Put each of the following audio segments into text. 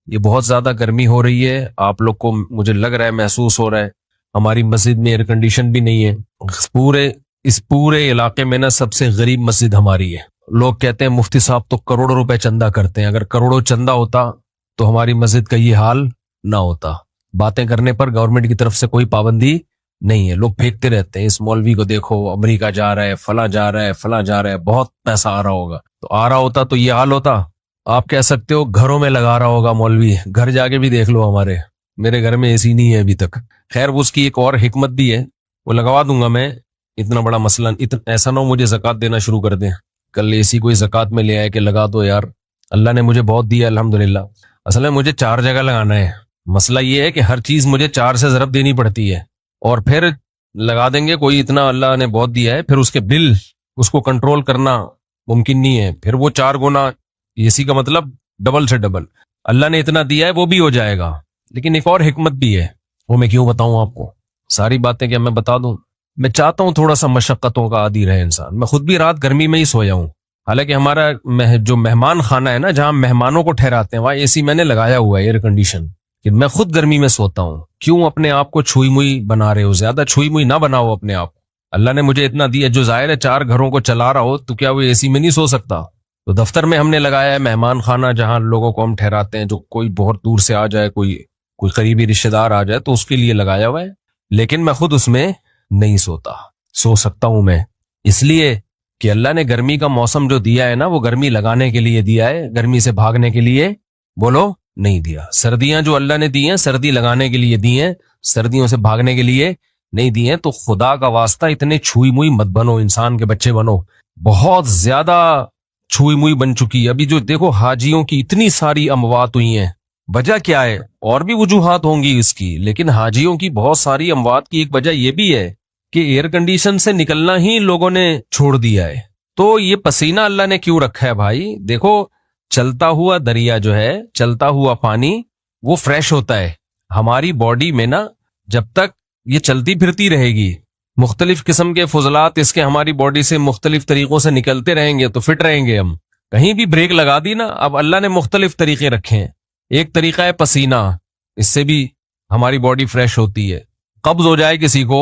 یہ بہت زیادہ گرمی ہو رہی ہے، آپ لوگ کو مجھے لگ رہا ہے محسوس ہو رہا ہے، ہماری مسجد میں ایئر کنڈیشن بھی نہیں ہے۔ اس پورے علاقے میں نا سب سے غریب مسجد ہماری ہے۔ لوگ کہتے ہیں مفتی صاحب تو کروڑوں روپے چندہ کرتے ہیں، اگر کروڑوں چندہ ہوتا تو ہماری مسجد کا یہ حال نہ ہوتا۔ باتیں کرنے پر گورنمنٹ کی طرف سے کوئی پابندی نہیں ہے، لوگ پھینکتے رہتے ہیں، اس مولوی کو دیکھو امریکہ جا رہا ہے، فلاں جا رہا ہے، فلاں جا رہا ہے، بہت پیسہ آ رہا ہوگا۔ تو آ رہا ہوتا تو یہ حال ہوتا؟ آپ کہہ سکتے ہو گھروں میں لگا رہا ہوگا مولوی، گھر جا کے بھی دیکھ لو، میرے گھر میں اے سی نہیں ہے ابھی تک۔ خیر اس کی ایک اور حکمت بھی ہے، وہ لگوا دوں گا میں، اتنا بڑا مسئلہ ایسا نہ ہو مجھے زکوٰۃ دینا شروع کر دیں، کل اے سی کوئی زکوٰۃ میں لے آئے کہ لگا دو یار، اللہ نے مجھے بہت دیا الحمدللہ۔ اصل میں مجھے 4 جگہ لگانا ہے، مسئلہ یہ ہے کہ ہر چیز مجھے 4 سے ضرب دینی پڑتی ہے، اور پھر لگا دیں گے کوئی، اتنا اللہ نے بہت دیا ہے، پھر اس کے بل اس کو کنٹرول کرنا ممکن نہیں ہے، پھر وہ 4 گنا اے سی کا مطلب ڈبل سے ڈبل، اللہ نے اتنا دیا ہے وہ بھی ہو جائے گا۔ لیکن ایک اور حکمت بھی ہے، وہ میں کیوں بتاؤں آپ کو، ساری باتیں کیا میں بتا دوں؟ میں چاہتا ہوں تھوڑا سا مشقتوں کا عادی رہے انسان، میں خود بھی رات گرمی میں ہی سویا ہوں، حالانکہ ہمارا جو مہمان خانہ ہے نا جہاں مہمانوں کو ٹھہراتے ہیں وہاں اے سی میں نے لگایا ہوا ہے، ایئر کنڈیشن، کہ میں خود گرمی میں سوتا ہوں۔ کیوں اپنے آپ کو چھوئی موئی بنا رہے ہو؟ زیادہ چھوئی موئی نہ بناؤ اپنے آپ کو، اللہ نے مجھے اتنا دیا، جو ظاہر ہے 4 گھروں کو چلا رہا ہو تو کیا وہ اے سی میں نہیں سو سکتا؟ تو دفتر میں ہم نے لگایا ہے مہمان خانہ، جہاں لوگوں کو ہم ٹھہراتے ہیں، جو کوئی بہت دور سے آ جائے، کوئی قریبی رشتہ دار آ جائے تو اس کے لیے لگایا ہوا ہے، لیکن میں خود اس میں نہیں سوتا۔ سو سکتا ہوں میں، اس لیے کہ اللہ نے گرمی کا موسم جو دیا ہے نا وہ گرمی لگانے کے لیے دیا ہے، گرمی سے بھاگنے کے لیے بولو نہیں دیا۔ سردیاں جو اللہ نے دی ہیں سردی لگانے کے لیے دی ہیں، سردیوں سے بھاگنے کے لیے نہیں دی ہیں۔ تو خدا کا واسطہ اتنے چھوئی موئی مت بنو، انسان کے بچے بنو، بہت زیادہ چھوئی موئی بن چکی ہے۔ ابھی جو دیکھو حاجیوں کی اتنی ساری اموات ہوئی ہیں، وجہ کیا ہے؟ اور بھی وجوہات ہوں گی اس کی، لیکن حاجیوں کی بہت ساری اموات کی ایک وجہ یہ بھی ہے کہ ایئر کنڈیشن سے نکلنا ہی لوگوں نے چھوڑ دیا ہے۔ تو یہ پسینہ اللہ نے کیوں رکھا ہے بھائی؟ دیکھو چلتا ہوا دریا جو ہے، چلتا ہوا پانی، وہ فریش ہوتا ہے۔ ہماری باڈی میں نا جب تک یہ چلتی پھرتی رہے گی، مختلف قسم کے فضلات اس کے ہماری باڈی سے مختلف طریقوں سے نکلتے رہیں گے تو فٹ رہیں گے ہم۔ کہیں بھی بریک لگا دی نا، اب اللہ نے مختلف طریقے رکھے ہیں، ایک طریقہ ہے پسینہ، اس سے بھی ہماری باڈی فریش ہوتی ہے۔ قبض ہو جائے کسی کو،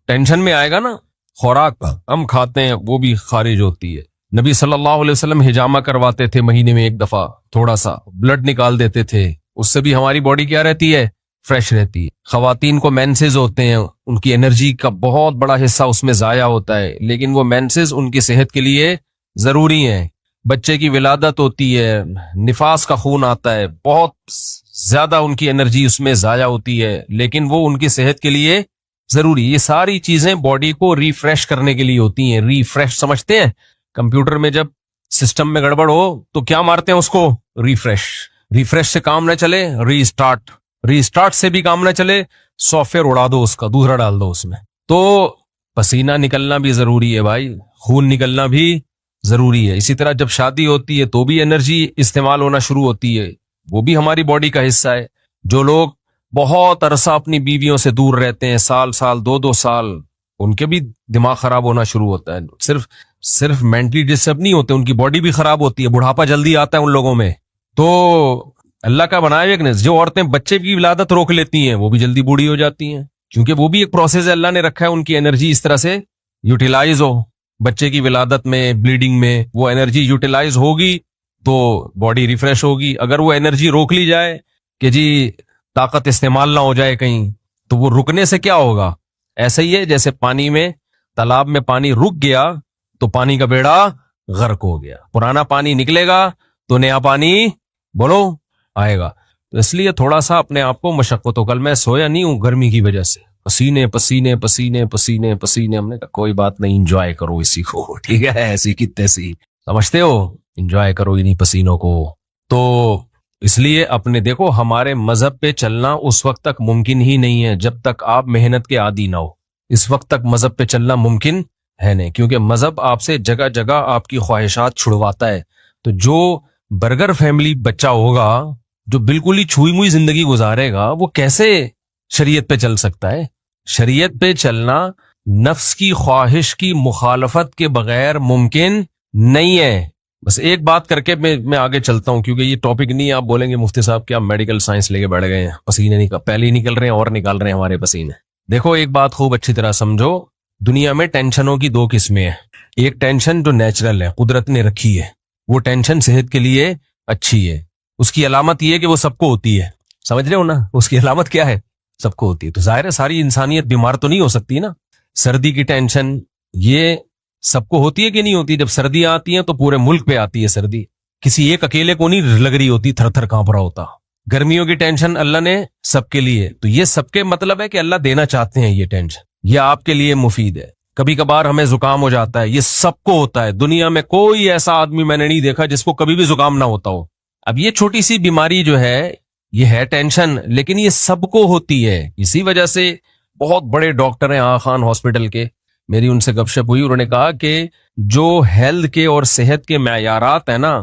ٹینشن میں آئے گا نا، خوراک ہم کھاتے ہیں وہ بھی خارج ہوتی ہے۔ نبی صلی اللہ علیہ وسلم ہجامہ کرواتے تھے مہینے میں ایک دفعہ، تھوڑا سا بلڈ نکال دیتے تھے، اس سے بھی ہماری باڈی کیا رہتی ہے؟ فریش رہتی ہے۔ خواتین کو مینسز ہوتے ہیں، ان کی انرجی کا بہت بڑا حصہ اس میں ضائع ہوتا ہے، لیکن وہ مینسز ان کی صحت کے لیے ضروری ہیں۔ بچے کی ولادت ہوتی ہے، نفاس کا خون آتا ہے، بہت زیادہ ان کی انرجی اس میں ضائع ہوتی ہے، لیکن وہ ان کی صحت کے لیے ضروری۔ یہ ساری چیزیں باڈی کو ریفریش کرنے کے لیے ہوتی ہیں۔ ریفریش سمجھتے ہیں؟ کمپیوٹر میں جب سسٹم میں گڑبڑ ہو تو کیا مارتے ہیں اس کو؟ ریفریش۔ ریفریش سے کام نہ چلے، ری اسٹارٹ۔ ری اسٹارٹ سے بھی کام نہ چلے، سافٹ ویئر اڑا دو، اس کا دوسرا ڈال دو اس میں۔ تو پسینہ نکلنا بھی ضروری ہے بھائی، خون نکلنا بھی ضروری ہے۔ اسی طرح جب شادی ہوتی ہے تو بھی انرجی استعمال ہونا شروع ہوتی ہے، وہ بھی ہماری باڈی کا حصہ ہے۔ جو لوگ بہت عرصہ اپنی بیویوں سے دور رہتے ہیں، سال 2 سال، ان کے بھی دماغ خراب ہونا شروع ہوتا ہے۔ صرف مینٹلی ڈسٹرب نہیں ہوتے، ان کی باڈی بھی خراب ہوتی ہے، بڑھاپا جلدی آتا ہے ان لوگوں میں۔ تو اللہ کا بنایا ایک جو عورتیں بچے کی ولادت روک لیتی ہیں وہ بھی جلدی بوڑھی ہو جاتی ہیں، کیونکہ وہ بھی ایک پروسیس ہے، اللہ نے رکھا ہے ان کی انرجی اس طرح سے یوٹیلائز ہو۔ بچے کی ولادت میں، بلیڈنگ میں وہ انرجی یوٹیلائز ہوگی تو باڈی ریفریش ہوگی۔ اگر وہ انرجی روک لی جائے کہ جی طاقت استعمال نہ ہو جائے کہیں، تو وہ رکنے سے کیا ہوگا؟ ایسا ہی ہے جیسے پانی میں، تالاب میں پانی رک گیا تو پانی کا بیڑا غرق ہو گیا، پرانا پانی نکلے گا تو نیا پانی بولو آئے گا۔ تو اس لیے تھوڑا سا اپنے آپ کو مشقت ہو۔ کل میں سویا نہیں ہوں گرمی کی وجہ سے، پسینے پسینے پسینے پسینے پسینے۔ ہم نے کہا کوئی بات نہیں، انجوائے کرو اسی کو، ٹھیک ہے، ایسی کی تیسی، سمجھتے ہو، انجوائے کرو انہی پسینوں کو۔ تو اس لیے اپنے دیکھو، ہمارے مذہب پہ چلنا اس وقت تک ممکن ہی نہیں ہے جب تک آپ محنت کے عادی نہ ہو۔ اس وقت تک مذہب پہ چلنا ممکن ہے نہیں، کیونکہ مذہب آپ سے جگہ جگہ آپ کی خواہشات چھڑواتا ہے۔ تو جو برگر فیملی بچہ ہوگا، جو بالکل ہی چھوئی موئی زندگی گزارے گا، وہ کیسے شریعت پہ چل سکتا ہے؟ شریعت پہ چلنا نفس کی خواہش کی مخالفت کے بغیر ممکن نہیں ہے۔ بس ایک بات کر کے میں آگے چلتا ہوں، کیونکہ یہ ٹاپک نہیں ہے. آپ بولیں گے مفتی صاحب کہ آپ میڈیکل سائنس لے کے بیٹھ گئے ہیں، پسینے پہلے ہی نکل رہے ہیں اور نکال رہے ہیں ہمارے پسینے. دیکھو ایک بات خوب اچھی طرح سمجھو، دنیا میں ٹینشنوں کی دو قسمیں ہیں. ایک ٹینشن جو نیچرل ہے، قدرت نے رکھی ہے، وہ ٹینشن صحت کے لیے اچھی ہے. اس کی علامت یہ ہے کہ وہ سب کو ہوتی ہے. سمجھ رہے ہو نا، اس کی علامت کیا ہے؟ سب کو ہوتی ہے. تو ظاہر ہے ساری انسانیت بیمار تو نہیں ہو سکتی نا. سردی کی ٹینشن یہ سب کو ہوتی ہے کہ نہیں ہوتی؟ جب سردیاں آتی ہیں تو پورے ملک پہ آتی ہے سردی، کسی ایک اکیلے کو نہیں لگ رہی ہوتی، تھر تھر کانپ رہا ہوتا. گرمیوں کی ٹینشن اللہ نے سب کے لیے، تو یہ سب کے مطلب ہے کہ اللہ دینا چاہتے ہیں یہ ٹینشن، یہ آپ کے لیے مفید ہے. کبھی کبھار ہمیں زکام ہو جاتا ہے، یہ سب کو ہوتا ہے. دنیا میں کوئی ایسا آدمی میں نے نہیں دیکھا جس کو کبھی بھی زکام نہ ہوتا ہو. اب یہ چھوٹی سی بیماری جو ہے یہ ہے ٹینشن، لیکن یہ سب کو ہوتی ہے. اسی وجہ سے بہت بڑے ڈاکٹر ہیں آغا خان ہاسپٹل کے، میری ان سے گپ شپ ہوئی، انہوں نے کہا کہ جو ہیلتھ کے اور صحت کے معیارات ہیں نا،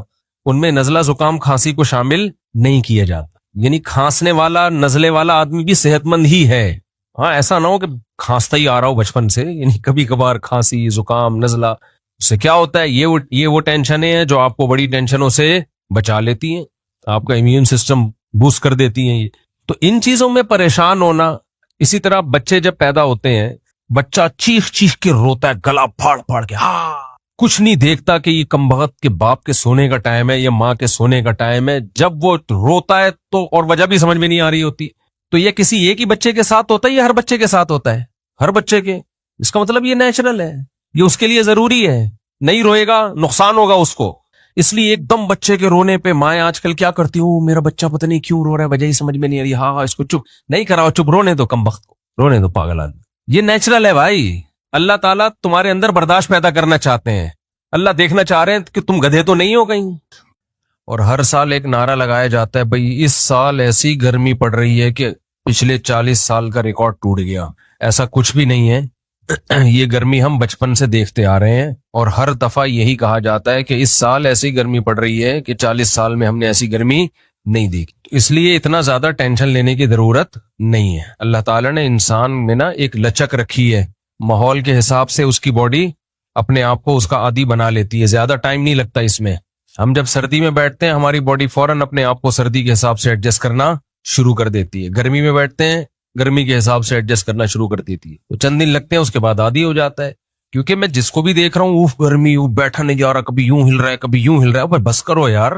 ان میں نزلہ زکام کھانسی کو شامل نہیں کیا جاتا. یعنی کھانسنے والا نزلے والا آدمی بھی صحت مند ہی ہے. ہاں ایسا نہ ہو کہ کھانستا ہی آ رہا ہو بچپن سے، یعنی کبھی کبھار کھانسی زکام نزلہ، اس سے کیا ہوتا ہے؟ یہ وہ ٹینشنیں ہیں جو آپ کو بڑی ٹینشنوں سے بچا لیتی ہیں، آپ کا امیون سسٹم بوسٹ کر دیتی ہیں. تو ان چیزوں میں پریشان ہونا. اسی طرح بچے جب پیدا ہوتے ہیں، بچہ چیخ چیخ کے روتا ہے، گلا پھاڑ پھاڑ کے، کچھ نہیں دیکھتا کہ یہ کمبخت کے باپ کے سونے کا ٹائم ہے یا ماں کے سونے کا ٹائم ہے. جب وہ روتا ہے تو اور وجہ بھی سمجھ میں نہیں آ رہی ہوتی. تو یہ کسی ایک ہی بچے کے ساتھ ہوتا ہے یا ہر بچے کے ساتھ ہوتا ہے؟ ہر بچے کے. اس کا مطلب یہ نیچرل ہے، یہ اس کے لیے ضروری ہے. نہیں روئے گا نقصان ہوگا اس کو. اس لیے ایک دم بچے کے رونے پہ مائیں آج کل کیا کرتی ہوں، میرا بچہ پتہ نہیں کیوں رو رہا ہے، وجہ ہی سمجھ میں نہیں آ رہی، ہاں اس کو چپ نہیں کراؤ، چپ رونے دو کمبخت کو، رونے دو پاگل آدمی. یہ نیچرل ہے بھائی. اللہ تعالیٰ تمہارے اندر برداشت پیدا کرنا چاہتے ہیں. اللہ دیکھنا چاہ رہے ہیں کہ تم گدھے تو نہیں ہو کہیں. اور ہر سال ایک نعرہ لگایا جاتا ہے، بھئی اس سال ایسی گرمی پڑ رہی ہے کہ پچھلے 40 سال کا ریکارڈ ٹوٹ گیا. ایسا کچھ بھی نہیں ہے. یہ گرمی ہم بچپن سے دیکھتے آ رہے ہیں، اور ہر دفعہ یہی کہا جاتا ہے کہ اس سال ایسی گرمی پڑ رہی ہے کہ 40 سال میں ہم نے ایسی گرمی نہیں دیکھی. اس لیے اتنا زیادہ ٹینشن لینے کی ضرورت نہیں ہے. اللہ تعالیٰ نے انسان میں نا ایک لچک رکھی ہے، ماحول کے حساب سے اس کی باڈی اپنے آپ کو اس کا عادی بنا لیتی ہے. زیادہ ٹائم نہیں لگتا اس میں. ہم جب سردی میں بیٹھتے ہیں ہماری باڈی فوراً اپنے آپ کو سردی کے حساب سے ایڈجسٹ کرنا شروع کر دیتی ہے. گرمی میں بیٹھتے ہیں گرمی کے حساب سے ایڈجسٹ کرنا شروع کر دیتی ہے. تو چند دن لگتے ہیں، اس کے بعد عادی ہو جاتا ہے. کیونکہ میں جس کو بھی دیکھ رہا ہوں، اوف گرمی، اوف بیٹھا نہیں جا رہا، کبھی یوں ہل رہا ہے کبھی یوں ہل رہا ہے. بھائی بس کرو یار،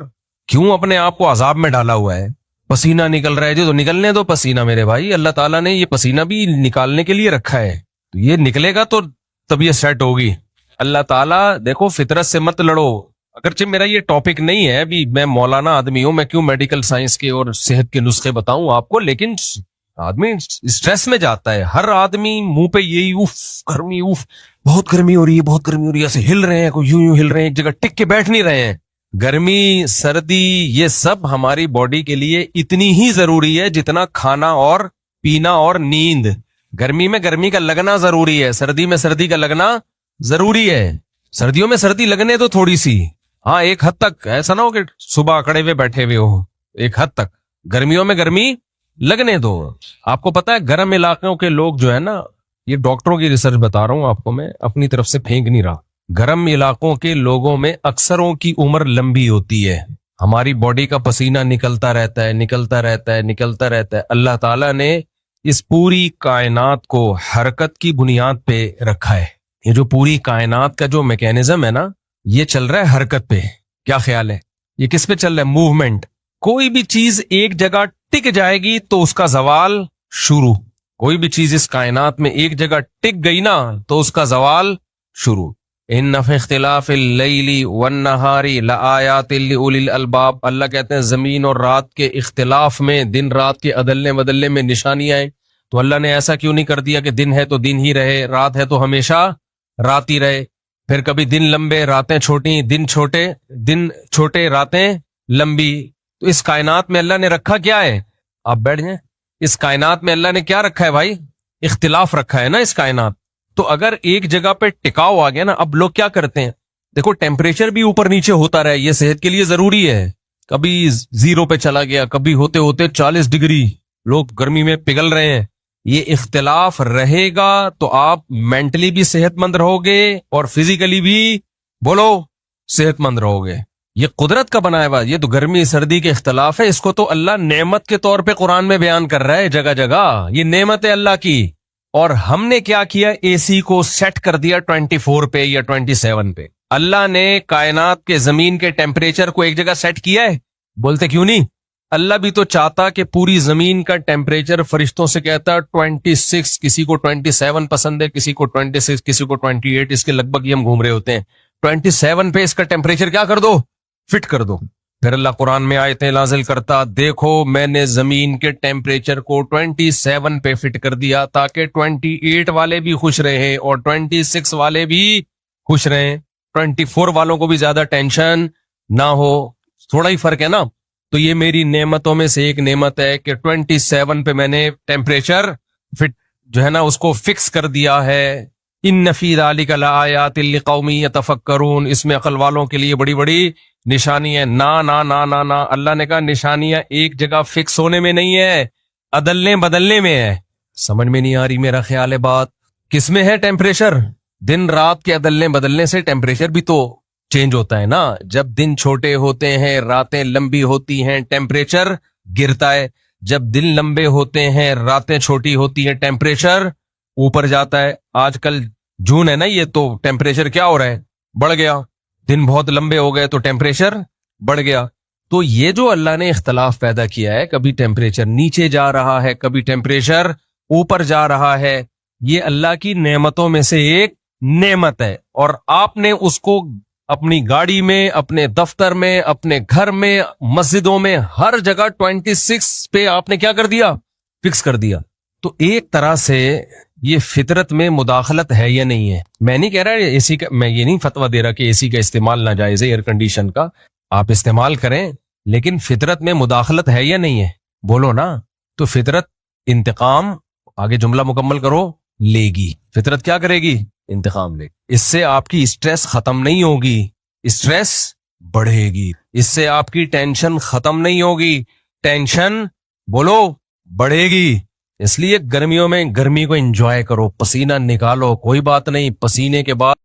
کیوں اپنے آپ کو عذاب میں ڈالا ہوا ہے؟ پسینہ نکل رہا ہے جو، تو نکلنے دو پسینہ میرے بھائی. اللہ تعالیٰ نے یہ پسینہ بھی نکالنے کے لیے رکھا ہے، تو یہ نکلے گا تو طبیعت سیٹ ہوگی. اللہ تعالیٰ دیکھو فطرت سے مت لڑو. اگرچہ میرا یہ ٹاپک نہیں ہے، ابھی میں مولانا آدمی ہوں، میں کیوں میڈیکل سائنس کے اور صحت کے نسخے بتاؤں آپ کو، لیکن آدمی اسٹریس میں جاتا ہے. ہر آدمی منہ پہ یہی اوف گرمی، اوف بہت گرمی ہو رہی ہے، بہت گرمی ہو رہی ہے، ایسے ہل رہے ہیں، کوئی یوں یوں ہل رہے ہیں، ایک جگہ ٹک کے بیٹھ نہیں رہے ہیں. گرمی سردی یہ سب ہماری باڈی کے لیے اتنی ہی ضروری ہے جتنا کھانا اور پینا اور نیند. گرمی میں گرمی کا لگنا ضروری ہے، سردی میں سردی کا لگنا ضروری ہے. سردیوں میں سردی لگنے تو تھوڑی سی، ہاں ایک حد تک. ایسا نہ ہو کہ صبح کڑے ہوئے بیٹھے ہوئے ہو، ایک حد تک. گرمیوں میں گرمی لگنے دو. آپ کو پتا ہے گرم علاقوں کے لوگ جو ہے نا، یہ ڈاکٹروں کی ریسرچ بتا رہا ہوں آپ کو، میں اپنی طرف سے پھینک نہیں رہا. گرم علاقوں کے لوگوں میں اکثروں کی عمر لمبی ہوتی ہے. ہماری باڈی کا پسینہ نکلتا رہتا ہے، نکلتا رہتا ہے، نکلتا رہتا ہے. اللہ تعالیٰ نے اس پوری کائنات کو حرکت کی بنیاد پہ رکھا ہے. یہ جو پوری کائنات کا جو میکینزم ہے نا، یہ چل رہا ہے حرکت پہ. کیا خیال ہے یہ کس پہ چل رہا ہے؟ موومنٹ. کوئی بھی چیز ایک جگہ ٹک جائے گی تو اس کا زوال شروع. کوئی بھی چیز اس کائنات میں ایک جگہ ٹک گئی نا تو اس کا زوال شروع. ان فی اختلاف اللیل والنہار لآیات لأولی الالباب. اللہ کہتے ہیں زمین اور رات کے اختلاف میں، دن رات کے عدلنے بدلنے میں نشانیاں ہیں. تو اللہ نے ایسا کیوں نہیں کر دیا کہ دن ہے تو دن ہی رہے، رات ہے تو ہمیشہ رات ہی رہے؟ پھر کبھی دن لمبے راتیں چھوٹی، دن چھوٹے راتیں لمبی. تو اس کائنات میں اللہ نے رکھا کیا ہے؟ آپ بیٹھ جائیں. اس کائنات میں اللہ نے کیا رکھا ہے بھائی؟ اختلاف رکھا ہے نا اس کائنات. تو اگر ایک جگہ پہ ٹکاؤ آ گیا نا، اب لوگ کیا کرتے ہیں، دیکھو ٹیمپریچر بھی اوپر نیچے ہوتا رہے، یہ صحت کے لیے ضروری ہے. کبھی 0 پہ چلا گیا، کبھی ہوتے ہوتے 40 ڈگری، لوگ گرمی میں پگھل رہے ہیں. یہ اختلاف رہے گا تو آپ مینٹلی بھی صحت مند رہو گے اور فزیکلی بھی بولو صحت مند رہو گے. یہ قدرت کا بنایا ہوا، یہ تو گرمی سردی کے اختلاف ہے، اس کو تو اللہ نعمت کے طور پہ قرآن میں بیان کر رہا ہے جگہ جگہ، یہ نعمت ہے اللہ کی۔ اور ہم نے کیا کیا، اے سی کو سیٹ کر دیا 24 پہ یا 27 پہ۔ اللہ نے کائنات کے زمین کے ٹیمپریچر کو ایک جگہ سیٹ کیا ہے، بولتے کیوں نہیں؟ اللہ بھی تو چاہتا کہ پوری زمین کا ٹیمپریچر، فرشتوں سے کہتا 26، کسی کو 27 پسند ہے، کسی کو 26، کسی کو 28، اس کے لگ بھگ ہی ہم گھوم رہے ہوتے ہیں۔ 27 پہ اس کا ٹیمپریچر کیا کر دو، فٹ کر دو۔ پھر اللہ قرآن میں آیتیں نازل کرتا، دیکھو میں نے زمین کے ٹیمپریچر کو 27 پہ فٹ کر دیا تاکہ 28 والے بھی خوش رہیں اور 26 والے بھی خوش رہیں، 24 والوں کو بھی زیادہ ٹینشن نہ ہو، تھوڑا ہی فرق ہے نا۔ تو یہ میری نعمتوں میں سے ایک نعمت ہے کہ 27 پہ میں نے ٹیمپریچر فٹ جو ہے نا اس کو فکس کر دیا ہے۔ ان فی ذلک لآیات لقوم یتفکرون، اس میں عقل والوں کے لیے بڑی بڑی نشانی ہے۔ نہ اللہ نے کہا نشانیاں ایک جگہ فکس ہونے میں نہیں ہے، عدلنے بدلنے میں ہے۔ سمجھ میں نہیں آ رہی میرا خیال ہے بات؟ کس میں ہے ٹیمپریچر؟ دن رات کے عدلنے بدلنے سے ٹیمپریچر بھی تو چینج ہوتا ہے نا۔ جب دن چھوٹے ہوتے ہیں، راتیں لمبی ہوتی ہیں، ٹیمپریچر گرتا ہے۔ جب دن لمبے ہوتے ہیں، راتیں چھوٹی ہوتی ہیں، ٹیمپریچر اوپر جاتا ہے۔ آج کل جون ہے نا، یہ تو ٹیمپریچر کیا ہو رہا ہے، بڑھ گیا۔ دن بہت لمبے ہو گئے تو ٹیمپریچر بڑھ گیا۔ تو یہ جو اللہ نے اختلاف پیدا کیا ہے، کبھی ٹیمپریچر نیچے جا رہا ہے، کبھی ٹیمپریچر اوپر جا رہا ہے، یہ اللہ کی نعمتوں میں سے ایک نعمت ہے۔ اور آپ نے اس کو اپنی گاڑی میں، اپنے دفتر میں، اپنے گھر میں، مسجدوں میں، ہر جگہ 26 پہ آپ نے کیا کر دیا، فکس کر دیا۔ تو ایک طرح سے یہ فطرت میں مداخلت ہے یا نہیں ہے؟ میں نہیں کہہ رہا اے سی کا، میں یہ نہیں فتویٰ دے رہا کہ اے سی کا استعمال ناجائز ہے، ایئر کنڈیشن کا آپ استعمال کریں، لیکن فطرت میں مداخلت ہے یا نہیں ہے؟ بولو نا۔ تو فطرت انتقام، آگے جملہ مکمل کرو، لے گی۔ فطرت کیا کرے گی؟ انتقام لے گی۔ اس سے آپ کی اسٹریس ختم نہیں ہوگی، اسٹریس بڑھے گی۔ اس سے آپ کی ٹینشن ختم نہیں ہوگی، ٹینشن بولو بڑھے گی۔ اس لیے گرمیوں میں گرمی کو انجوائے کرو، پسینہ نکالو، کوئی بات نہیں، پسینے کے بعد